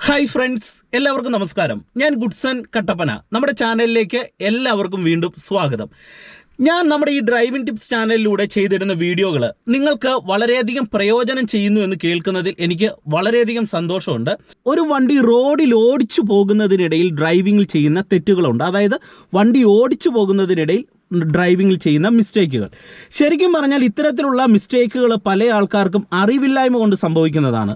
Hi friends, എല്ലാവർക്കും നമസ്കാരം. ഞാൻ ഗുഡ്സൺ കട്ടപ്പന. നമ്മുടെ ചാനലിലേക്ക് എല്ലാവർക്കും വീണ്ടും സ്വാഗതം. ഞാൻ നമ്മുടെ ഈ ഡ്രൈവിംഗ് ടിപ്സ് ചാനലിലൂടെ ചെയ്തിടുന്ന വീഡിയോകൾ നിങ്ങൾക്ക് വളരെയധികം പ്രയോജനം ചെയ്യുന്നു എന്ന് കേൾക്കുന്നതിൽ എനിക്ക് വളരെയധികം സന്തോഷമുണ്ട്. ഒരു വണ്ടി റോഡിൽ ഓടിച്ചു പോകുന്നതിനിടയിൽ ഡ്രൈവിംഗിൽ ചെയ്യുന്ന തെറ്റുകളുണ്ട്. അതായത് വണ്ടി ഓടിച്ചു പോകുന്നതിനിടയിൽ ഡ്രൈവിംഗിൽ ചെയ്യുന്ന മിസ്റ്റേക്കുകൾ. ശരിക്കും പറഞ്ഞാൽ ഇത്തരത്തിലുള്ള മിസ്റ്റേക്കുകൾ പല ആൾക്കാർക്കും അറിവില്ലായ്മ കൊണ്ട് സംഭവിക്കുന്നതാണ്.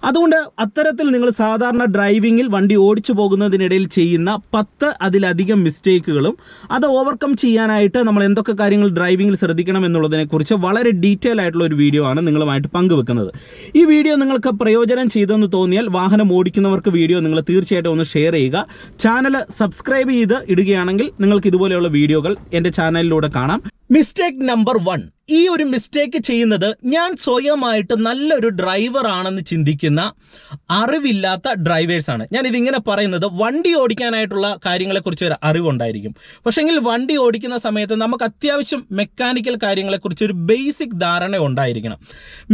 അതുകൊണ്ട് അത്തരത്തിൽ നിങ്ങൾ സാധാരണ ഡ്രൈവിങ്ങിൽ വണ്ടി ഓടിച്ചു പോകുന്നതിനിടയിൽ ചെയ്യുന്ന 10 അതിലധികം മിസ്റ്റേക്കുകളും അത് ഓവർകം ചെയ്യാനായിട്ട് നമ്മൾ എന്തൊക്കെ കാര്യങ്ങൾ ഡ്രൈവിങ്ങിൽ ശ്രദ്ധിക്കണം എന്നുള്ളതിനെക്കുറിച്ച് വളരെ ഡീറ്റെയിൽ ആയിട്ടുള്ള ഒരു വീഡിയോ ആണ് നിങ്ങളുമായിട്ട് പങ്കുവെക്കുന്നത്. ഈ വീഡിയോ നിങ്ങൾക്ക് പ്രയോജനം ചെയ്തെന്ന് തോന്നിയാൽ വാഹനം ഓടിക്കുന്നവർക്ക് വീഡിയോ നിങ്ങൾ തീർച്ചയായിട്ടും ഒന്ന് ഷെയർ ചെയ്യുക. ചാനൽ സബ്സ്ക്രൈബ് ചെയ്ത് ഇടുകയാണെങ്കിൽ നിങ്ങൾക്ക് ഇതുപോലെയുള്ള വീഡിയോകൾ എൻ്റെ ചാനലിലൂടെ കാണാം. Mistake number 1. ഈ ഒരു മിസ്റ്റേക്ക് ചെയ്യുന്നത് ഞാൻ സ്വയമായിട്ട് നല്ലൊരു ഡ്രൈവർ ആണെന്ന് ചിന്തിക്കുന്ന അറിവില്ലാത്ത ഡ്രൈവേഴ്സാണ്. ഞാൻ ഇതിങ്ങനെ പറയുന്നത് വണ്ടി ഓടിക്കാനായിട്ടുള്ള കാര്യങ്ങളെക്കുറിച്ച് ഒരു അറിവുണ്ടായിരിക്കും. പക്ഷേങ്കിൽ വണ്ടി ഓടിക്കുന്ന സമയത്ത് നമുക്ക് അത്യാവശ്യം മെക്കാനിക്കൽ കാര്യങ്ങളെക്കുറിച്ച് ഒരു ബേസിക് ധാരണ ഉണ്ടായിരിക്കണം.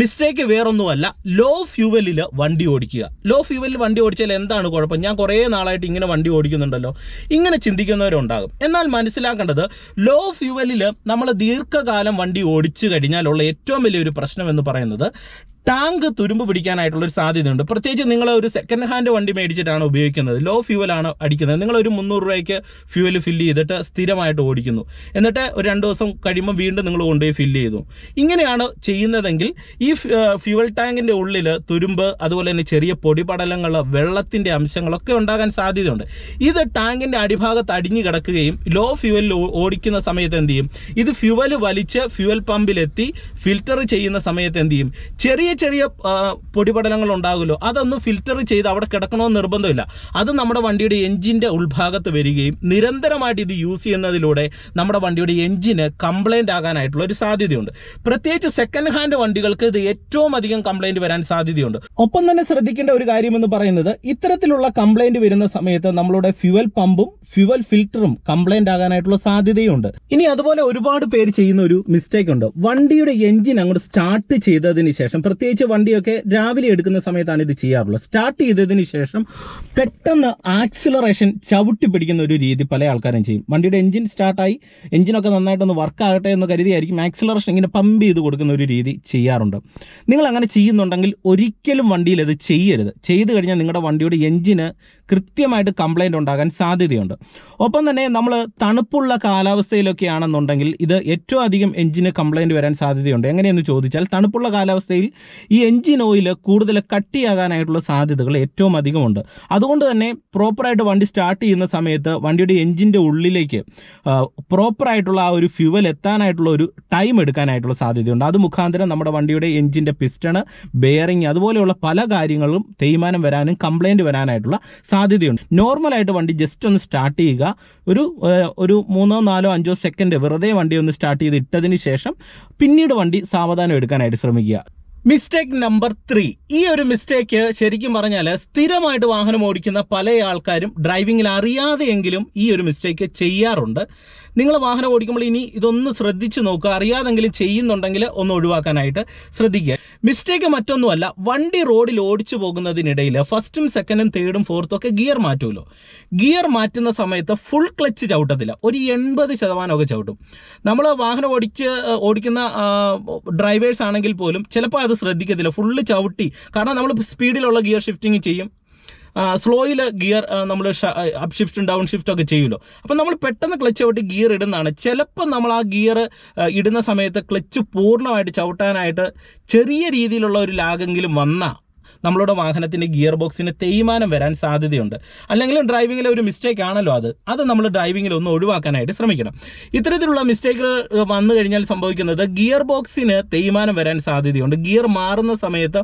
മിസ്റ്റേക്ക് വേറൊന്നുമല്ല, ലോ ഫ്യൂവലിൽ വണ്ടി ഓടിക്കുക. ലോ ഫ്യൂവലിൽ വണ്ടി ഓടിച്ചാൽ എന്താണ് കുഴപ്പം? ഞാൻ കുറേ നാളായിട്ട് ഇങ്ങനെ വണ്ടി ഓടിക്കുന്നുണ്ടല്ലോ, ഇങ്ങനെ ചിന്തിക്കുന്നവരുണ്ടാകും. എന്നാൽ മനസ്സിലാക്കേണ്ടത്, ലോ ഫ്യൂവലിൽ നമ്മൾ ദീർഘകാലം വണ്ടി ഓടിച്ചു കഴിഞ്ഞാലുള്ള ഏറ്റവും വലിയൊരു പ്രശ്നം എന്ന് പറയുന്നത് ടാങ്ക് തുരുമ്പ് പിടിക്കാനായിട്ടുള്ളൊരു സാധ്യതയുണ്ട്. പ്രത്യേകിച്ച് നിങ്ങൾ ഒരു സെക്കൻഡ് ഹാൻഡ് വണ്ടി മേടിച്ചിട്ടാണ് ഉപയോഗിക്കുന്നത്, ലോ ഫ്യൂവലാണ് അടിക്കുന്നത്. നിങ്ങളൊരു 300 രൂപയ്ക്ക് ഫ്യൂവൽ ഫില്ല് ചെയ്തിട്ട് സ്ഥിരമായിട്ട് ഓടിക്കുന്നു. എന്നിട്ട് ഒരു 2 ദിവസം കഴിയുമ്പോൾ വീണ്ടും നിങ്ങൾ കൊണ്ടുപോയി ഫില്ല് ചെയ്തു. ഇങ്ങനെയാണ് ചെയ്യുന്നതെങ്കിൽ ഈ ഫ്യൂവൽ ടാങ്കിൻ്റെ ഉള്ളിൽ തുരുമ്പ്, അതുപോലെ തന്നെ ചെറിയ പൊടിപടലങ്ങൾ, വെള്ളത്തിൻ്റെ അംശങ്ങളൊക്കെ ഉണ്ടാകാൻ സാധ്യതയുണ്ട്. ഇത് ടാങ്കിൻ്റെ അടിഭാഗത്ത് അടിഞ്ഞു കിടക്കുകയും ലോ ഫ്യൂവലിൽ ഓടിക്കുന്ന സമയത്ത് എന്ത് ചെയ്യും, ഇത് ഫ്യൂവൽ വലിച്ച് ഫ്യൂവൽ പമ്പിലെത്തി ഫിൽറ്റർ ചെയ്യുന്ന സമയത്ത് എന്ത് ചെയ്യും, ചെറിയ പൊടിപടലങ്ങൾ ഉണ്ടാകുമല്ലോ, അതൊന്ന് ഫിൽറ്റർ ചെയ്ത് അവിടെ കിടക്കണമെന്ന് നിർബന്ധമില്ല. അത് നമ്മുടെ വണ്ടിയുടെ എഞ്ചിൻ്റെ ഉൾഭാഗത്ത് വരികയും നിരന്തരമായിട്ട് ഇത് യൂസ് ചെയ്യുന്നതിലൂടെ നമ്മുടെ വണ്ടിയുടെ എഞ്ചിന് കംപ്ലൈൻ്റ് ആകാനായിട്ടുള്ള ഒരു സാധ്യതയുണ്ട്. പ്രത്യേകിച്ച് സെക്കൻഡ് ഹാൻഡ് വണ്ടികൾക്ക് ഇത് ഏറ്റവും അധികം കംപ്ലൈൻറ്റ് വരാൻ സാധ്യതയുണ്ട്. ഒപ്പം തന്നെ ശ്രദ്ധിക്കേണ്ട ഒരു കാര്യമെന്ന് പറയുന്നത്, ഇത്തരത്തിലുള്ള കംപ്ലൈൻറ്റ് വരുന്ന സമയത്ത് നമ്മളുടെ ഫ്യൂവൽ പമ്പും ഫ്യൂവൽ ഫിൽറ്ററും കംപ്ലൈൻ്റ് ആകാനായിട്ടുള്ള സാധ്യതയുണ്ട്. ഇനി അതുപോലെ ഒരുപാട് പേര് ചെയ്യുന്ന ഒരു മിസ്റ്റേക്ക് ഉണ്ട്. വണ്ടിയുടെ എഞ്ചിൻ അങ്ങോട്ട് സ്റ്റാർട്ട് ചെയ്തതിന് ശേഷം, പ്രത്യേകിച്ച് വണ്ടിയൊക്കെ രാവിലെ എടുക്കുന്ന സമയത്താണ് ഇത് ചെയ്യാറുള്ളത്, സ്റ്റാർട്ട് ചെയ്തതിന് ശേഷം പെട്ടെന്ന് ആക്സിലറേഷൻ ചവിട്ടി പിടിക്കുന്ന ഒരു രീതി പല ആൾക്കാരും ചെയ്യും. വണ്ടിയുടെ എഞ്ചിൻ സ്റ്റാർട്ടായി, എഞ്ചിനൊക്കെ നന്നായിട്ടൊന്ന് വർക്ക് ആകട്ടെ എന്ന് കരുതിയായിരിക്കും ആക്സിലറേഷൻ ഇങ്ങനെ പമ്പ് ചെയ്ത് കൊടുക്കുന്ന ഒരു രീതി ചെയ്യാറുണ്ട്. നിങ്ങൾ അങ്ങനെ ചെയ്യുന്നുണ്ടെങ്കിൽ ഒരിക്കലും വണ്ടിയിൽ അത് ചെയ്യരുത്. ചെയ്തു കഴിഞ്ഞാൽ നിങ്ങളുടെ വണ്ടിയുടെ എഞ്ചിന് കൃത്യമായിട്ട് കംപ്ലൈൻറ്റ് ഉണ്ടാകാൻ സാധ്യതയുണ്ട്. ഒപ്പം തന്നെ നമ്മൾ തണുപ്പുള്ള കാലാവസ്ഥയിലൊക്കെ ആണെന്നുണ്ടെങ്കിൽ ഇത് ഏറ്റവും അധികം എഞ്ചിന് കംപ്ലൈൻറ്റ് വരാൻ സാധ്യതയുണ്ട്. എങ്ങനെയെന്ന് ചോദിച്ചാൽ, തണുപ്പുള്ള കാലാവസ്ഥയിൽ ഈ എഞ്ചിൻ ഓയിൽ കൂടുതൽ കട്ടിയാകാനായിട്ടുള്ള സാധ്യതകൾ ഏറ്റവും അധികമുണ്ട്. അതുകൊണ്ട് തന്നെ പ്രോപ്പറായിട്ട് വണ്ടി സ്റ്റാർട്ട് ചെയ്യുന്ന സമയത്ത് വണ്ടിയുടെ എഞ്ചിൻ്റെ ഉള്ളിലേക്ക് പ്രോപ്പറായിട്ടുള്ള ആ ഒരു ഫ്യൂവൽ എത്താനായിട്ടുള്ള ഒരു ടൈം എടുക്കാനായിട്ടുള്ള സാധ്യതയുണ്ട്. അത് മുഖാന്തരം നമ്മുടെ വണ്ടിയുടെ എഞ്ചിൻ്റെ പിസ്റ്റണ്, ബെയറിങ്, അതുപോലെയുള്ള പല കാര്യങ്ങളും തേയ്മാനം വരാനും കംപ്ലൈൻറ്റ് വരാനായിട്ടുള്ള സാധ്യതയുണ്ട്. നോർമലായിട്ട് വണ്ടി ജസ്റ്റ് ഒന്ന് സ്റ്റാർട്ട് ചെയ്യുക. ഒരു 3, 4, 5 സെക്കൻഡ് വെറുതെ വണ്ടി ഒന്ന് സ്റ്റാർട്ട് ചെയ്ത് ഇട്ടതിന് ശേഷം പിന്നീട് വണ്ടി സാവധാനം എടുക്കാനായിട്ട് ശ്രമിക്കുക. Mistake number 3. ഈ ഒരു മിസ്റ്റേക്ക് ശരിക്കും പറഞ്ഞാൽ സ്ഥിരമായിട്ട് വാഹനം ഓടിക്കുന്ന പല ആൾക്കാരും ഡ്രൈവിങ്ങിൽ അറിയാതെയെങ്കിലും ഈ ഒരു മിസ്റ്റേക്ക് ചെയ്യാറുണ്ട്. നിങ്ങൾ വാഹനം ഓടിക്കുമ്പോൾ ഇനി ഇതൊന്ന് ശ്രദ്ധിച്ച് നോക്കുക. അറിയാതെങ്കിലും ചെയ്യുന്നുണ്ടെങ്കിൽ ഒന്ന് ഒഴിവാക്കാനായിട്ട് ശ്രദ്ധിക്കുക. മിസ്റ്റേക്ക് മറ്റൊന്നുമല്ല, വണ്ടി റോഡിൽ ഓടിച്ചു പോകുന്നതിനിടയിൽ ഫസ്റ്റും സെക്കൻഡും തേർഡും ഫോർത്തും ഒക്കെ ഗിയർ മാറ്റുമല്ലോ. ഗിയർ മാറ്റുന്ന സമയത്ത് ഫുൾ ക്ലച്ച് ചവിട്ടത്തില്ല, ഒരു 80% ചവിട്ടും. നമ്മൾ വാഹനം ഓടിക്കുന്ന ഡ്രൈവേഴ്സ് ആണെങ്കിൽ പോലും ചിലപ്പോൾ അത് ശ്രദ്ധിക്കത്തില്ല, ഫുള്ള് ചവിട്ടി. കാരണം നമ്മൾ സ്പീഡിലുള്ള ഗിയർ ഷിഫ്റ്റിംഗ് ചെയ്യും, സ്ലോയിൽ ഗിയർ നമ്മൾ അപ്പ് ഷിഫ്റ്റും ഡൗൺ ഷിഫ്റ്റും ഒക്കെ ചെയ്യുമല്ലോ. അപ്പം നമ്മൾ പെട്ടെന്ന് ക്ലച്ച് ചവിട്ടി ഗിയർ ഇടുന്നതാണ്. ചിലപ്പോൾ നമ്മൾ ആ ഗിയർ ഇടുന്ന സമയത്ത് ക്ലച്ച് പൂർണ്ണമായിട്ട് ചവിട്ടാനായിട്ട് ചെറിയ രീതിയിലുള്ള ഒരു ലാഗെങ്കിലും വന്നാൽ നമ്മളുടെ വാഹനത്തിൻ്റെ ഗിയർ ബോക്സിന് തേയ്മാനം വരാൻ സാധ്യതയുണ്ട്. അല്ലെങ്കിൽ ഡ്രൈവിങ്ങിലെ ഒരു മിസ്റ്റേക്ക് ആണല്ലോ അത് നമ്മൾ ഡ്രൈവിങ്ങിൽ ഒന്ന് ഒഴിവാക്കാനായിട്ട് ശ്രമിക്കണം. ഇത്തരത്തിലുള്ള മിസ്റ്റേക്കുകൾ വന്നു കഴിഞ്ഞാൽ സംഭവിക്കുന്നത്, ഗിയർ ബോക്സിന് തേയ്മാനം വരാൻ സാധ്യതയുണ്ട്. ഗിയർ മാറുന്ന സമയത്ത്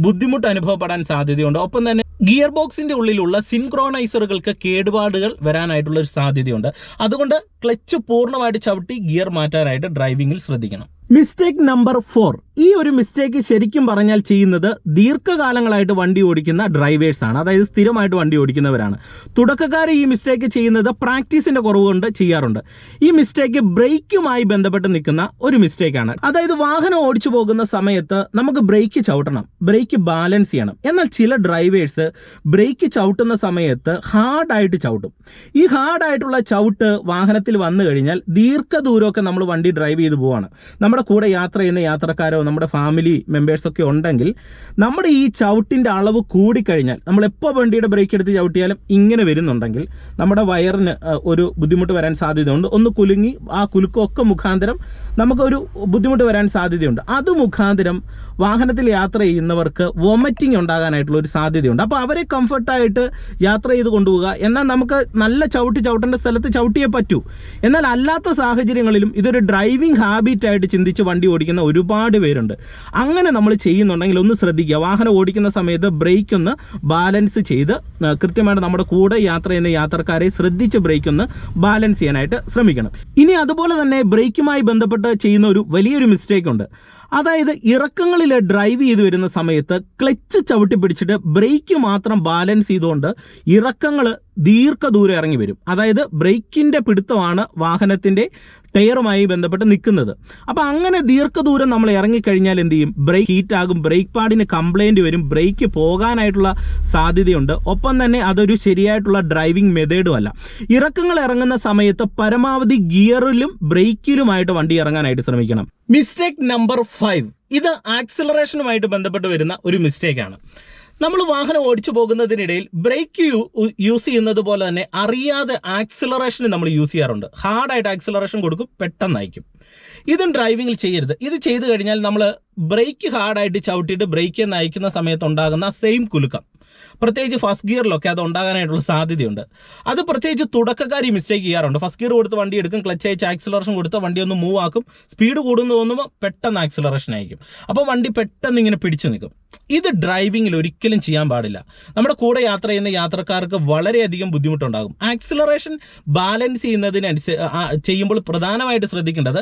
ബുദ്ധിമുട്ട് അനുഭവപ്പെടാൻ സാധ്യതയുണ്ട്. ഒപ്പം തന്നെ ഗിയർ ബോക്സിൻ്റെ ഉള്ളിലുള്ള സിൻക്രോണൈസറുകൾക്ക് കേടുപാടുകൾ വരാനായിട്ടുള്ളൊരു സാധ്യതയുണ്ട്. അതുകൊണ്ട് ക്ലച്ച് പൂർണ്ണമായിട്ട് ചവിട്ടി ഗിയർ മാറ്റാനായിട്ട് ഡ്രൈവിങ്ങിൽ ശ്രദ്ധിക്കണം. Mistake number 4. ഈ ഒരു മിസ്റ്റേക്ക് ശരിക്കും പറഞ്ഞാൽ ചെയ്യുന്നത് ദീർഘകാലങ്ങളായിട്ട് വണ്ടി ഓടിക്കുന്ന ഡ്രൈവേഴ്സാണ്, അതായത് സ്ഥിരമായിട്ട് വണ്ടി ഓടിക്കുന്നവരാണ്. തുടക്കക്കാർ ഈ മിസ്റ്റേക്ക് ചെയ്യുന്നത് പ്രാക്ടീസിൻ്റെ കുറവ് കൊണ്ട് ചെയ്യാറുണ്ട്. ഈ മിസ്റ്റേക്ക് ബ്രേക്കുമായി ബന്ധപ്പെട്ട് നിൽക്കുന്ന ഒരു മിസ്റ്റേക്കാണ്. അതായത് വാഹനം ഓടിച്ചു പോകുന്ന സമയത്ത് നമുക്ക് ബ്രേക്ക് ചവിട്ടണം, ബ്രേക്ക് ബാലൻസ് ചെയ്യണം. എന്നാൽ ചില ഡ്രൈവേഴ്സ് ബ്രേക്ക് ചവിട്ടുന്ന സമയത്ത് ഹാർഡായിട്ട് ചവിട്ടും. ഈ ഹാർഡായിട്ടുള്ള ചവിട്ട് വാഹനത്തിൽ വന്നു കഴിഞ്ഞാൽ ദീർഘദൂരമൊക്കെ നമ്മൾ വണ്ടി ഡ്രൈവ് ചെയ്ത് പോവാണ്. നമ്മുടെ കൂടെ യാത്ര ചെയ്യുന്ന യാത്രക്കാരോ നമ്മുടെ ഫാമിലി മെമ്പേഴ്സൊക്കെ ഉണ്ടെങ്കിൽ നമ്മുടെ ഈ ചവിട്ടിൻ്റെ അളവ് കൂടിക്കഴിഞ്ഞാൽ, നമ്മളെപ്പോൾ വണ്ടിയുടെ ബ്രേക്ക് എടുത്ത് ചവിട്ടിയാലും ഇങ്ങനെ വരുന്നുണ്ടെങ്കിൽ നമ്മുടെ വയറിന് ഒരു ബുദ്ധിമുട്ട് വരാൻ സാധ്യതയുണ്ട്. ഒന്ന് കുലുങ്ങി ആ കുലുക്കമൊക്കെ മുഖാന്തരം നമുക്കൊരു ബുദ്ധിമുട്ട് വരാൻ സാധ്യതയുണ്ട്. അത് മുഖാന്തരം വാഹനത്തിൽ യാത്ര ചെയ്യുന്നവർക്ക് വൊമിറ്റിംഗ് ഉണ്ടാകാനായിട്ടുള്ള ഒരു സാധ്യതയുണ്ട്. അപ്പോൾ അവരെ കംഫർട്ടായിട്ട് യാത്ര ചെയ്ത് കൊണ്ടുപോകുക. എന്നാൽ നമുക്ക് നല്ല ചവിട്ടേണ്ട സ്ഥലത്ത് ചവിട്ടിയേ പറ്റൂ. എന്നാൽ അല്ലാത്ത സാഹചര്യങ്ങളിലും ഇതൊരു ഡ്രൈവിംഗ് ഹാബിറ്റായിട്ട് ചിന്തിച്ച് വണ്ടി ഓടിക്കുന്ന ഒരുപാട് പേരുണ്ട്. അങ്ങനെ നമ്മൾ ചെയ്യുന്നുണ്ടെങ്കിൽ ഒന്ന് ശ്രദ്ധിക്കുക. വാഹനം ഓടിക്കുന്ന സമയത്ത് ബ്രേക്ക് ഒന്ന് ബാലൻസ് ചെയ്ത് കൃത്യമായിട്ട് നമ്മുടെ കൂടെ യാത്ര ചെയ്യുന്ന യാത്രക്കാരെ ശ്രദ്ധിച്ച് ബ്രേക്ക് ഒന്ന് ബാലൻസ് ചെയ്യാനായിട്ട് ശ്രമിക്കണം. ഇനി അതുപോലെ തന്നെ ബ്രേക്കുമായി ബന്ധപ്പെട്ട് ചെയ്യുന്ന ഒരു വലിയൊരു മിസ്റ്റേക്ക് ഉണ്ട്. അതായത് ഇറക്കങ്ങളിൽ ഡ്രൈവ് ചെയ്ത് വരുന്ന സമയത്ത് ക്ലച്ച് ചവിട്ടി പിടിച്ചിട്ട് ബ്രേക്ക് മാത്രം ബാലൻസ് ചെയ്തുകൊണ്ട് ഇറക്കങ്ങൾ ദീർഘദൂരം ഇറങ്ങി വരും. അതായത് ബ്രേക്കിൻ്റെ പിടുത്തമാണ് വാഹനത്തിൻ്റെ ടയറുമായി ബന്ധപ്പെട്ട് നിൽക്കുന്നത്. അപ്പോൾ അങ്ങനെ ദീർഘദൂരം നമ്മൾ ഇറങ്ങിക്കഴിഞ്ഞാൽ എന്ത് ചെയ്യും? ബ്രേക്ക് ഹീറ്റാകും, ബ്രേക്ക് പാഡിന് കംപ്ലൈൻറ്റ് വരും, ബ്രേക്ക് പോകാനായിട്ടുള്ള സാധ്യതയുണ്ട്. ഒപ്പം തന്നെ അതൊരു ശരിയായിട്ടുള്ള ഡ്രൈവിംഗ് മെത്തേഡും അല്ല. ഇറക്കങ്ങൾ ഇറങ്ങുന്ന സമയത്ത് പരമാവധി ഗിയറിലും ബ്രേക്കിലുമായിട്ട് വണ്ടി ഇറങ്ങാനായിട്ട് ശ്രമിക്കണം. മിസ്റ്റേക്ക് നമ്പർ 5, ഇത് ആക്സിലറേഷനുമായിട്ട് ബന്ധപ്പെട്ട് വരുന്ന ഒരു മിസ്റ്റേക്കാണ്. നമ്മൾ വാഹനം ഓടിച്ചു പോകുന്നതിനിടയിൽ ബ്രേക്ക് യൂസ് ചെയ്യുന്നത് പോലെ തന്നെ അറിയാതെ ആക്സിലറേഷന് നമ്മൾ യൂസ് ചെയ്യാറുണ്ട്. ഹാർഡായിട്ട് ആക്സിലറേഷൻ കൊടുക്കും, പെട്ടെന്നായിരിക്കും. ഇതും ഡ്രൈവിങ്ങിൽ ചെയ്യരുത്. ഇത് ചെയ്തു കഴിഞ്ഞാൽ നമ്മൾ ബ്രേക്ക് ഹാർഡായിട്ട് ചവിട്ടിയിട്ട് ബ്രേക്ക് നയിക്കുന്ന സമയത്ത് ഉണ്ടാകുന്ന സെയിം കുലുക്കം, പ്രത്യേകിച്ച് ഫസ്റ്റ് ഗിയറിലൊക്കെ അത് ഉണ്ടാകാനായിട്ടുള്ള സാധ്യതയുണ്ട്. അത് പ്രത്യേകിച്ച് തുടക്കക്കാർ ഈ മിസ്റ്റേക്ക് ചെയ്യാറുണ്ട്. ഫസ്റ്റ് ഗിയർ കൊടുത്ത് വണ്ടി എടുക്കും, ക്ലച്ച് അയച്ച് ആക്സിലറേഷൻ കൊടുത്ത് വണ്ടി ഒന്ന് മൂവ് ആക്കും, സ്പീഡ് കൂടുന്നു തോന്നുമ്പോൾ പെട്ടെന്ന് ആക്സിലറേഷൻ ആയിരിക്കും. അപ്പോൾ വണ്ടി പെട്ടെന്ന് ഇങ്ങനെ പിടിച്ചു നിൽക്കും. ഇത് ഡ്രൈവിങ്ങിൽ ഒരിക്കലും ചെയ്യാൻ പാടില്ല. നമ്മുടെ കൂടെ യാത്ര ചെയ്യുന്ന യാത്രക്കാർക്ക് വളരെയധികം ബുദ്ധിമുട്ടുണ്ടാകും. ആക്സിലറേഷൻ ബാലൻസ് ചെയ്യുമ്പോൾ പ്രധാനമായിട്ട് ശ്രദ്ധിക്കേണ്ടത്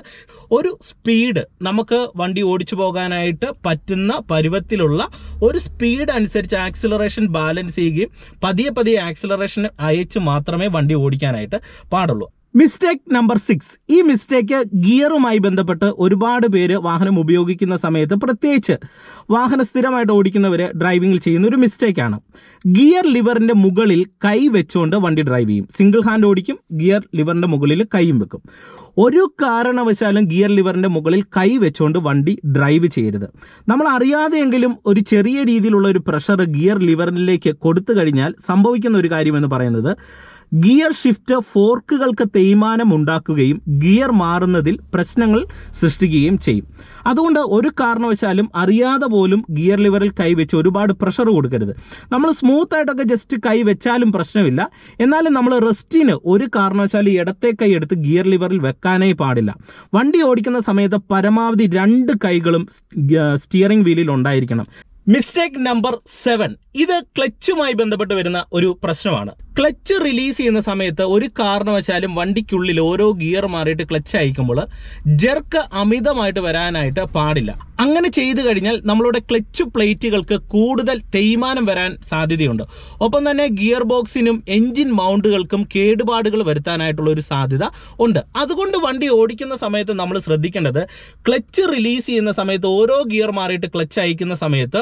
ഒരു സ്പീഡ്, നമുക്ക് വണ്ടി ഓടിച്ചു പോകാനായിട്ട് പറ്റുന്ന പരുവത്തിലുള്ള ഒരു സ്പീഡ് അനുസരിച്ച് ആക്സിലറേഷൻ ബാലൻസ് ചെയ്യുകയും പതിയെ ആക്സിലറേഷൻ അയച്ച് മാത്രമേ വണ്ടി ഓടിക്കാനായിട്ട് പാടുള്ളൂ. മിസ്റ്റേക്ക് നമ്പർ 6, ഈ മിസ്റ്റേക്ക് ഗിയറുമായി ബന്ധപ്പെട്ട് ഒരുപാട് പേര് വാഹനം ഉപയോഗിക്കുന്ന സമയത്ത്, പ്രത്യേകിച്ച് വാഹനം സ്ഥിരമായിട്ട് ഓടിക്കുന്നവർ ഡ്രൈവിങ്ങിൽ ചെയ്യുന്ന ഒരു മിസ്റ്റേക്കാണ്. ഗിയർ ലിവറിൻ്റെ മുകളിൽ കൈ വെച്ചുകൊണ്ട് വണ്ടി ഡ്രൈവ് ചെയ്യും. സിംഗിൾ ഹാൻഡ് ഓടിക്കും, ഗിയർ ലിവറിൻ്റെ മുകളിൽ കൈയും വെക്കും. ഒരു കാരണവശാലും ഗിയർ ലിവറിൻ്റെ മുകളിൽ കൈ വെച്ചുകൊണ്ട് വണ്ടി ഡ്രൈവ് ചെയ്യരുത്. നമ്മൾ അറിയാതെയെങ്കിലും ഒരു ചെറിയ രീതിയിലുള്ള ഒരു പ്രഷർ ഗിയർ ലിവറിലേക്ക് കൊടുത്തു കഴിഞ്ഞാൽ സംഭവിക്കുന്ന ഒരു കാര്യമെന്ന് പറയുന്നത് ഗിയർ ഷിഫ്റ്റ് ഫോർക്കുകൾക്ക് തേയ്മാനം ഉണ്ടാക്കുകയും ഗിയർ മാറുന്നതിൽ പ്രശ്നങ്ങൾ സൃഷ്ടിക്കുകയും ചെയ്യും. അതുകൊണ്ട് ഒരു കാരണവശാലും അറിയാതെ പോലും ഗിയർ ലിവറിൽ കൈവച്ച് ഒരുപാട് പ്രഷർ കൊടുക്കരുത്. നമ്മൾ സ്മൂത്തായിട്ടൊക്കെ ജസ്റ്റ് കൈ വെച്ചാലും പ്രശ്നമില്ല. എന്നാലും നമ്മൾ റെസ്റ്റിന് ഒരു കാരണവശാലും ഇടത്തെ കൈ എടുത്ത് ഗിയർ ലിവറിൽ വെക്കാനേ പാടില്ല. വണ്ടി ഓടിക്കുന്ന സമയത്ത് പരമാവധി 2 കൈകളും സ്റ്റിയറിംഗ് വീലിൽ ഉണ്ടായിരിക്കണം. മിസ്റ്റേക്ക് നമ്പർ 7, ഇത് ക്ലച്ചുമായി ബന്ധപ്പെട്ട് വരുന്ന ഒരു പ്രശ്നമാണ്. ക്ലച്ച് റിലീസ് ചെയ്യുന്ന സമയത്ത് ഒരു കാരണവശാലും വണ്ടിക്കുള്ളിൽ ഓരോ ഗിയർ മാറിയിട്ട് ക്ലച്ച് അയക്കുമ്പോൾ ജെർക്ക് അമിതമായിട്ട് വരാനായിട്ട് പാടില്ല. അങ്ങനെ ചെയ്തു കഴിഞ്ഞാൽ നമ്മളുടെ ക്ലച്ച് പ്ലേറ്റുകൾക്ക് കൂടുതൽ തേയ്മാനം വരാൻ സാധ്യതയുണ്ട്. ഒപ്പം തന്നെ ഗിയർ ബോക്സിനും എൻജിൻ മൗണ്ടുകൾക്കും കേടുപാടുകൾ വരുത്താനായിട്ടുള്ള ഒരു സാധ്യത ഉണ്ട്. അതുകൊണ്ട് വണ്ടി ഓടിക്കുന്ന സമയത്ത് നമ്മൾ ശ്രദ്ധിക്കേണ്ടത്, ക്ലച്ച് റിലീസ് ചെയ്യുന്ന സമയത്ത് ഓരോ ഗിയർ മാറിയിട്ട് ക്ലച്ച് അയക്കുന്ന സമയത്ത്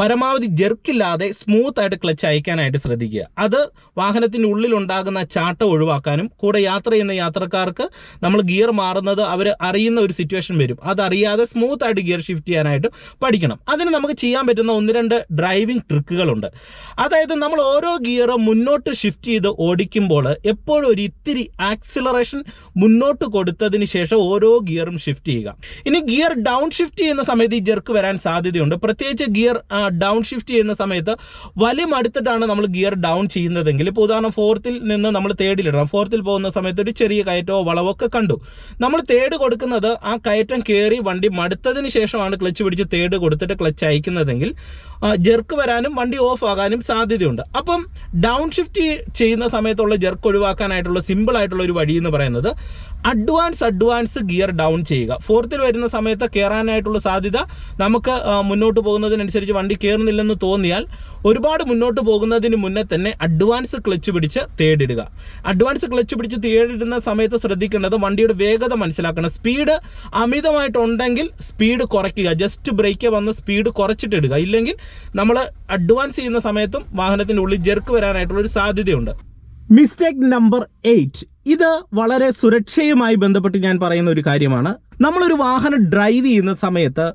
പരമാവധി ജെർക്കില്ലാതെ സ്മൂത്തായിട്ട് ക്ലച്ച് അയക്കാനായിട്ട് ശ്രദ്ധിക്കുക. അത് വാഹനത്തിൻ്റെ ഉള്ളിലുണ്ടാകുന്ന ചാട്ടം ഒഴിവാക്കാനും കൂടെ യാത്ര ചെയ്യുന്ന യാത്രക്കാർക്ക് നമ്മൾ ഗിയർ മാറുന്നത് അവർ അറിയുന്ന ഒരു സിറ്റുവേഷൻ വരും. അതറിയാതെ സ്മൂത്തായിട്ട് ഗിയർ ഷിഫ്റ്റ് ചെയ്യാനായിട്ട് പഠിക്കണം. അതിന് നമുക്ക് ചെയ്യാൻ പറ്റുന്ന 1-2 ഡ്രൈവിംഗ് ട്രിക്കുകളുണ്ട്. അതായത് നമ്മൾ ഓരോ ഗിയർ മുന്നോട്ട് ഷിഫ്റ്റ് ചെയ്ത് ഓടിക്കുമ്പോൾ എപ്പോഴും ഒരു ഇത്തിരി ആക്സിലറേഷൻ മുന്നോട്ട് കൊടുത്തതിന് ശേഷം ഓരോ ഗിയറും ഷിഫ്റ്റ് ചെയ്യുക. ഇനി ഗിയർ ഡൗൺ ഷിഫ്റ്റ് ചെയ്യുന്ന സമയത്ത് ഈ ജെർക്ക് വരാൻ സാധ്യതയുണ്ട്. പ്രത്യേകിച്ച് ഗിയർ ഡൗൺ ഷിഫ്റ്റ് ചെയ്യുന്ന സമയത്ത് വലിമടുത്തിട്ടാണ് നമ്മൾ ഗിയർ ഡൗൺ ചെയ്യുന്നതെങ്കിൽ ഇപ്പോൾ ഉദാഹരണം 4th നിന്ന് നമ്മൾ 3rd ഇടണം. 4th പോകുന്ന സമയത്ത് ഒരു ചെറിയ കയറ്റമോ വളവൊക്കെ കണ്ടു. നമ്മൾ 3rd കൊടുക്കുന്നത് ആ കയറ്റം കയറി വണ്ടി മടുത്തതിന് ശേഷമാണ് ക്ലച്ച് പിടിച്ച് 3rd കൊടുത്തിട്ട് ക്ലച്ച് അയക്കുന്നതെങ്കിൽ ജെർക്ക് വരാനും വണ്ടി ഓഫ് ആകാനും സാധ്യതയുണ്ട്. അപ്പം ഡൗൺ ഷിഫ്റ്റ് ചെയ്യുന്ന സമയത്തുള്ള ജെർക്ക് ഒഴിവാക്കാനായിട്ടുള്ള സിമ്പിളായിട്ടുള്ള ഒരു വഴി എന്ന് പറയുന്നത് അഡ്വാൻസ് ഗിയർ ഡൗൺ ചെയ്യുക. 4th വരുന്ന സമയത്ത് കയറാനായിട്ടുള്ള സാധ്യത നമുക്ക് മുന്നോട്ട് പോകുന്നതിനനുസരിച്ച് വണ്ടി കയറുന്നില്ലെന്ന് തോന്നിയാൽ ഒരുപാട് മുന്നോട്ട് പോകുന്നതിന് മുന്നേ തന്നെ അഡ്വാൻസ് ക്ലച്ച് പിടിച്ച് 3rd ഇടുക. അഡ്വാൻസ് ക്ലച്ച് പിടിച്ച് 3rd ഇടുന്ന സമയത്ത് ശ്രദ്ധിക്കേണ്ടത് വണ്ടിയുടെ വേഗത മനസ്സിലാക്കണം. സ്പീഡ് അമിതമായിട്ടുണ്ടെങ്കിൽ സ്പീഡ് കുറയ്ക്കുക. ജസ്റ്റ് ബ്രേക്ക് വന്ന് സ്പീഡ് കുറച്ചിട്ടിടുക. ഇല്ലെങ്കിൽ നമ്മൾ അഡ്വാൻസ് ചെയ്യുന്ന സമയത്തും വാഹനത്തിൻ്റെ ഉള്ളിൽ ജെർക്ക് വരാനായിട്ടുള്ളൊരു സാധ്യതയുണ്ട്. Mistake number 8. ഇത് വളരെ സുരക്ഷയുമായി ബന്ധപ്പെട്ട് ഞാൻ പറയുന്ന ഒരു കാര്യമാണ്. നമ്മളൊരു വാഹനം ഡ്രൈവ് ചെയ്യുന്ന സമയത്ത്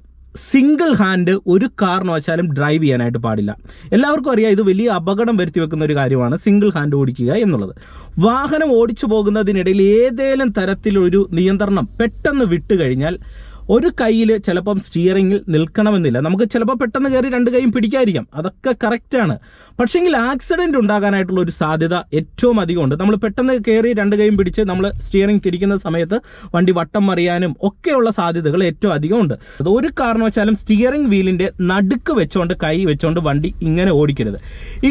സിംഗിൾ ഹാൻഡ് ഒരു കാരണവശാലും ഡ്രൈവ് ചെയ്യാനായിട്ട് പാടില്ല. എല്ലാവർക്കും അറിയാം ഇത് വലിയ അപകടം വരുത്തി വെക്കുന്ന ഒരു കാര്യമാണ് സിംഗിൾ ഹാൻഡ് ഓടിക്കുക എന്നുള്ളത്. വാഹനം ഓടിച്ചു പോകുന്നതിനിടയിൽ ഏതെങ്കിലും തരത്തിലൊരു നിയന്ത്രണം പെട്ടെന്ന് വിട്ടു കഴിഞ്ഞാൽ ഒരു കയ്യിൽ ചിലപ്പം സ്റ്റിയറിങ്ങിൽ നിൽക്കണമെന്നില്ല. നമുക്ക് ചിലപ്പോൾ പെട്ടെന്ന് കയറി 2 കൈയും പിടിക്കാതിരിക്കാം, അതൊക്കെ കറക്റ്റാണ്. പക്ഷേങ്കിൽ ആക്സിഡൻറ്റ് ഉണ്ടാകാനായിട്ടുള്ള ഒരു സാധ്യത ഏറ്റവും അധികമുണ്ട്. നമ്മൾ പെട്ടെന്ന് കയറി 2 കൈയും പിടിച്ച് നമ്മൾ സ്റ്റിയറിംഗ് തിരിക്കുന്ന സമയത്ത് വണ്ടി വട്ടം മറിയാനും ഒക്കെയുള്ള സാധ്യതകൾ ഏറ്റവും അധികമുണ്ട്. അത് ഒരു കാരണവശാലും സ്റ്റിയറിംഗ് വീലിൻ്റെ നടുക്ക് വെച്ചുകൊണ്ട് കൈ വെച്ചുകൊണ്ട് വണ്ടി ഇങ്ങനെ ഓടിക്കരുത്.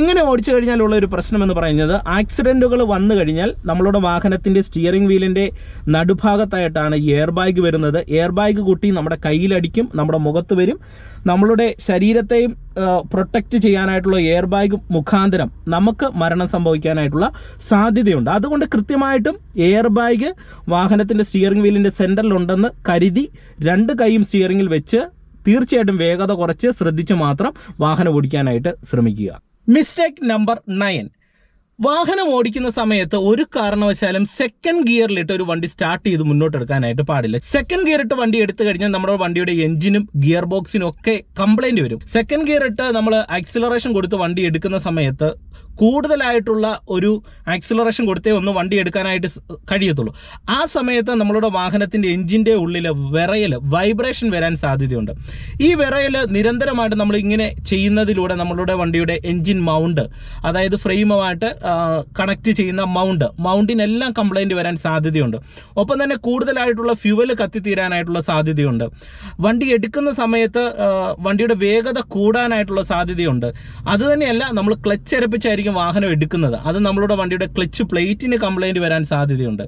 ഇങ്ങനെ ഓടിച്ചു കഴിഞ്ഞാലുള്ള ഒരു പ്രശ്നമെന്ന് പറയുന്നത് ആക്സിഡൻറ്റുകൾ വന്നു കഴിഞ്ഞാൽ നമ്മളുടെ വാഹനത്തിൻ്റെ സ്റ്റിയറിംഗ് വീലിൻ്റെ നടുഭാഗത്തായിട്ടാണ് എയർ ബാഗ് വരുന്നത്. എയർ ബാഗ് കൂട്ടി നമ്മുടെ കയ്യിലടിക്കും, നമ്മുടെ മുഖത്ത് വരും. നമ്മളുടെ ശരീരത്തെയും പ്രൊട്ടക്റ്റ് ചെയ്യാനായിട്ടുള്ള എയർ ബാഗ് മുഖാന്തരം നമുക്ക് മരണം സംഭവിക്കാനായിട്ടുള്ള സാധ്യതയുണ്ട്. അതുകൊണ്ട് കൃത്യമായിട്ടും എയർ ബാഗ് വാഹനത്തിൻ്റെ സ്റ്റിയറിംഗ് വീലിൻ്റെ സെൻറ്ററിലുണ്ടെന്ന് കരുതി 2 കൈയും സ്റ്റിയറിംഗിൽ വെച്ച് തീർച്ചയായിട്ടും വേഗത കുറച്ച് ശ്രദ്ധിച്ച് മാത്രം വാഹനം ഓടിക്കാനായിട്ട് ശ്രമിക്കുക. Mistake number 9. വാഹനം ഓടിക്കുന്ന സമയത്ത് ഒരു കാരണവശാലും സെക്കൻഡ് ഗിയറിലിട്ട് ഒരു വണ്ടി സ്റ്റാർട്ട് ചെയ്ത് മുന്നോട്ടെടുക്കാനായിട്ട് പാടില്ല. സെക്കൻഡ് ഗിയർ ഇട്ട് വണ്ടി എടുത്തു കഴിഞ്ഞാൽ നമ്മുടെ വണ്ടിയുടെ എഞ്ചിനും ഗിയർ ബോക്സിനും ഒക്കെ കംപ്ലൈന്റ് വരും. സെക്കൻഡ് ഗിയർ ഇട്ട് നമ്മൾ ആക്സിലറേഷൻ കൊടുത്ത് വണ്ടി എടുക്കുന്ന സമയത്ത് കൂടുതലായിട്ടുള്ള ഒരു ആക്സിലറേഷൻ കൊടുത്തേ ഒന്ന് വണ്ടി എടുക്കാനായിട്ട് കഴിയത്തുള്ളൂ. ആ സമയത്ത് നമ്മളുടെ വാഹനത്തിൻ്റെ എഞ്ചിൻ്റെ ഉള്ളിൽ വൈബ്രേഷൻ വരാൻ സാധ്യതയുണ്ട്. ഈ വിറയൽ നിരന്തരമായിട്ട് നമ്മൾ ഇങ്ങനെ ചെയ്യുന്നതിലൂടെ നമ്മളുടെ വണ്ടിയുടെ എഞ്ചിൻ മൗണ്ട്, അതായത് ഫ്രെയിമുമായിട്ട് കണക്ട് ചെയ്യുന്ന മൗണ്ടിനെല്ലാം കംപ്ലൈൻറ്റ് വരാൻ സാധ്യതയുണ്ട്. ഒപ്പം തന്നെ കൂടുതലായിട്ടുള്ള ഫ്യൂവൽ കത്തിത്തീരാനായിട്ടുള്ള സാധ്യതയുണ്ട്. വണ്ടി എടുക്കുന്ന സമയത്ത് വണ്ടിയുടെ വേഗത കൂടാനായിട്ടുള്ള സാധ്യതയുണ്ട്. അതുതന്നെയല്ല, നമ്മൾ ക്ലച്ച് അരപ്പിച്ചായിരിക്കും വാഹനം എടുക്കുന്നത്. അത് നമ്മളുടെ വണ്ടിയുടെ ക്ലച്ച് പ്ലേറ്റിന് കംപ്ലൈൻറ്റ് വരാൻ സാധ്യതയുണ്ട്.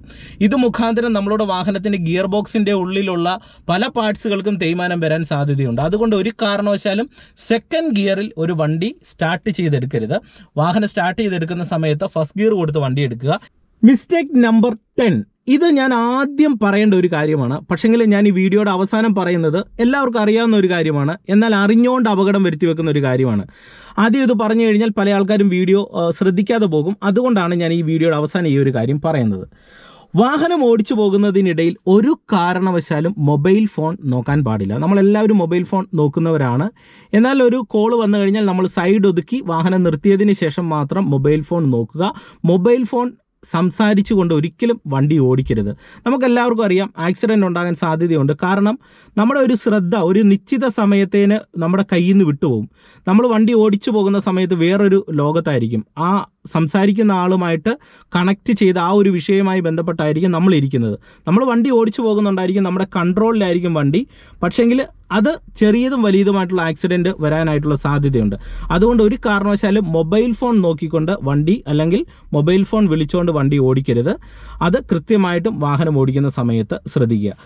ഇത് മുഖാന്തരം നമ്മളുടെ വാഹനത്തിൻ്റെ ഗിയർ ബോക്സിൻ്റെ ഉള്ളിലുള്ള പല പാർട്സുകൾക്കും തേയ്മാനം വരാൻ സാധ്യതയുണ്ട്. അതുകൊണ്ട് ഒരു കാരണവശാലും സെക്കൻഡ് ഗിയറിൽ ഒരു വണ്ടി സ്റ്റാർട്ട് ചെയ്തെടുക്കരുത്. വാഹനം സ്റ്റാർട്ട് ചെയ്തെടുക്കുന്ന സമയത്ത് ഫസ്റ്റ് ഗിയർ കൊടുത്ത് വണ്ടി എടുക്കുക. Mistake number 10. ഇത് ഞാൻ ആദ്യം പറയേണ്ട ഒരു കാര്യമാണ്. പക്ഷെങ്കിൽ ഞാൻ ഈ വീഡിയോയുടെ അവസാനം പറയുന്നത് എല്ലാവർക്കും അറിയാവുന്ന ഒരു കാര്യമാണ്, എന്നാൽ അറിഞ്ഞുകൊണ്ട് അപകടം വരുത്തി വെക്കുന്ന ഒരു കാര്യമാണ്. ആദ്യം ഇത് പറഞ്ഞു കഴിഞ്ഞാൽ പല ആൾക്കാരും വീഡിയോ ശ്രദ്ധിക്കാതെ പോകും. അതുകൊണ്ടാണ് ഞാൻ ഈ വീഡിയോയുടെ അവസാനം ഈ ഒരു കാര്യം പറയുന്നത്. വാഹനം ഓടിച്ചു പോകുന്നതിനിടയിൽ ഒരു കാരണവശാലും മൊബൈൽ ഫോൺ നോക്കാൻ പാടില്ല. നമ്മളെല്ലാവരും മൊബൈൽ ഫോൺ നോക്കുന്നവരാണ്. എന്നാൽ ഒരു കോൾ വന്നു കഴിഞ്ഞാൽ നമ്മൾ സൈഡ് ഒതുക്കി വാഹനം നിർത്തിയതിന് ശേഷം മാത്രം മൊബൈൽ ഫോൺ നോക്കുക. മൊബൈൽ ഫോൺ സംസാരിച്ചുകൊണ്ട് ഒരിക്കലും വണ്ടി ഓടിക്കരുത്. നമുക്കെല്ലാവർക്കും അറിയാം ആക്സിഡൻറ്റ് ഉണ്ടാകാൻ സാധ്യതയുണ്ട്. കാരണം നമ്മുടെ ഒരു ശ്രദ്ധ ഒരു നിശ്ചിത സമയത്തേന് നമ്മുടെ കയ്യിൽ നിന്ന് വിട്ടുപോകും. നമ്മൾ വണ്ടി ഓടിച്ചു പോകുന്ന സമയത്ത് വേറൊരു ലോകത്തായിരിക്കും. ആ സംസാരിക്കുന്ന ആളുമായിട്ട് കണക്ട് ചെയ്ത് ആ ഒരു വിഷയവുമായി ബന്ധപ്പെട്ടായിരിക്കും നമ്മൾ ഇരിക്കുന്നത്. നമ്മൾ വണ്ടി ഓടിച്ചു പോകുന്നുണ്ടായിരിക്കും, നമ്മുടെ കൺട്രോളിലായിരിക്കും വണ്ടി. പക്ഷെങ്കിൽ അത് ചെറിയതും വലിയതുമായിട്ടുള്ള ആക്സിഡൻറ്റ് വരാനായിട്ടുള്ള സാധ്യതയുണ്ട്. അതുകൊണ്ട് ഒരു കാരണവശാലും മൊബൈൽ ഫോൺ നോക്കിക്കൊണ്ട് വണ്ടി അല്ലെങ്കിൽ മൊബൈൽ ഫോൺ വിളിച്ചുകൊണ്ട് വണ്ടി ഓടിക്കരുത്. അത് കൃത്യമായിട്ടും വാഹനം ഓടിക്കുന്ന സമയത്ത് ശ്രദ്ധിക്കുക.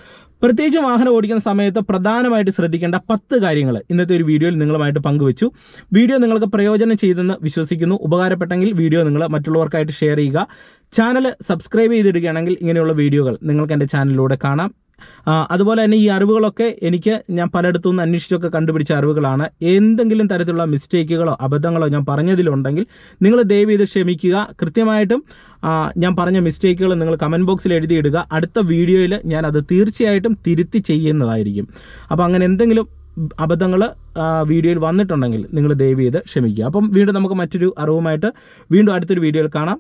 പ്രത്യേകിച്ച് വാഹനം ഓടിക്കുന്ന സമയത്ത് പ്രധാനമായിട്ട് ശ്രദ്ധിക്കേണ്ട 10 കാര്യങ്ങൾ ഇന്നത്തെ ഒരു വീഡിയോയിൽ നിങ്ങളുമായിട്ട് പങ്കുവച്ചു. വീഡിയോ നിങ്ങൾക്ക് പ്രയോജനം ചെയ്തെന്ന് വിശ്വസിക്കുന്നു. ഉപകാരപ്പെട്ടെങ്കിൽ വീഡിയോ നിങ്ങൾ മറ്റുള്ളവർക്കായിട്ട് ഷെയർ ചെയ്യുക. ചാനൽ സബ്സ്ക്രൈബ് ചെയ്തിടുകയാണെങ്കിൽ ഇങ്ങനെയുള്ള വീഡിയോകൾ നിങ്ങൾക്ക് എൻ്റെ ചാനലിലൂടെ കാണാം. അതുപോലെ തന്നെ ഈ അറിവുകളൊക്കെ ഞാൻ പലയിടത്തു നിന്ന് അന്വേഷിച്ചൊക്കെ കണ്ടുപിടിച്ച അറിവുകളാണ്. എന്തെങ്കിലും തരത്തിലുള്ള മിസ്റ്റേക്കുകളോ അബദ്ധങ്ങളോ ഞാൻ പറഞ്ഞതിലുണ്ടെങ്കിൽ നിങ്ങൾ ദയവ് ചെയ്ത് ക്ഷമിക്കുക. കൃത്യമായിട്ടും ഞാൻ പറഞ്ഞ മിസ്റ്റേക്കുകൾ നിങ്ങൾ കമൻറ്റ് ബോക്സിൽ എഴുതിയിടുക. അടുത്ത വീഡിയോയിൽ ഞാൻ അത് തീർച്ചയായിട്ടും തിരുത്തി ചെയ്യുന്നതായിരിക്കും. അപ്പോൾ അങ്ങനെ എന്തെങ്കിലും അബദ്ധങ്ങൾ വീഡിയോയിൽ വന്നിട്ടുണ്ടെങ്കിൽ നിങ്ങൾ ദയവ് ചെയ്ത് ക്ഷമിക്കുക. അപ്പം വീണ്ടും നമുക്ക് മറ്റൊരു അറിവുമായിട്ട് വീണ്ടും അടുത്തൊരു വീഡിയോയിൽ കാണാം.